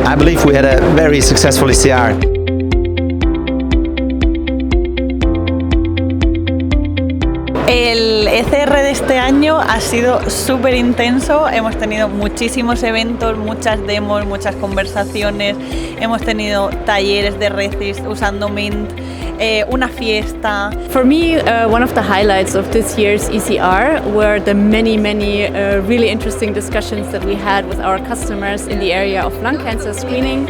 I believe we had a very successful ECR. El ECR de este año ha sido súper intenso, hemos tenido muchísimos eventos, muchas demos, muchas conversaciones, hemos tenido talleres de RECIST usando Mint, una fiesta. For me, one of the highlights of this year's ECR were the many really interesting discussions that we had with our customers in the area of lung cancer screening.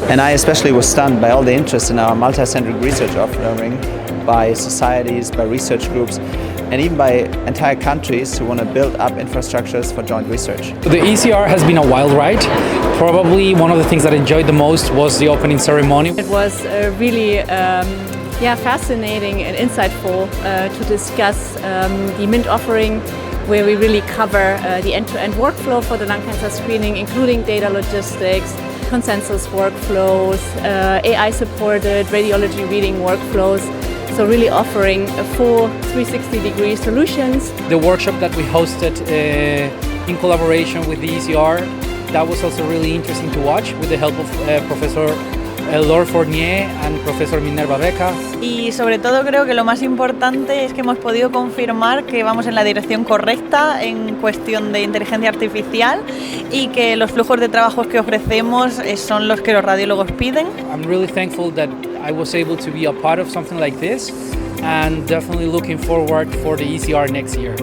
And I especially was stunned by all the interest in our multi-centric research offering by societies, by research groups, and even by entire countries who want to build up infrastructures for joint research. The ECR has been a wild ride. Probably one of the things that I enjoyed the most was the opening ceremony. It was really fascinating and insightful to discuss the Mint offering, where we really cover the end-to-end workflow for the lung cancer screening, including data logistics, consensus workflows, AI-supported radiology reading workflows. So really offering a full 360-degree solutions. The workshop that we hosted in collaboration with the ECR, that was also really interesting to watch with the help of Professor Laure Fournier and Professor Minerva Beca. Y sobre todo creo que lo más importante es que hemos podido confirmar que vamos en la dirección correcta en cuestión de inteligencia artificial y que los flujos de trabajos que ofrecemos son los que los radiólogos piden. I'm really thankful that I was able to be a part of something like this and definitely looking forward for the ECR next year.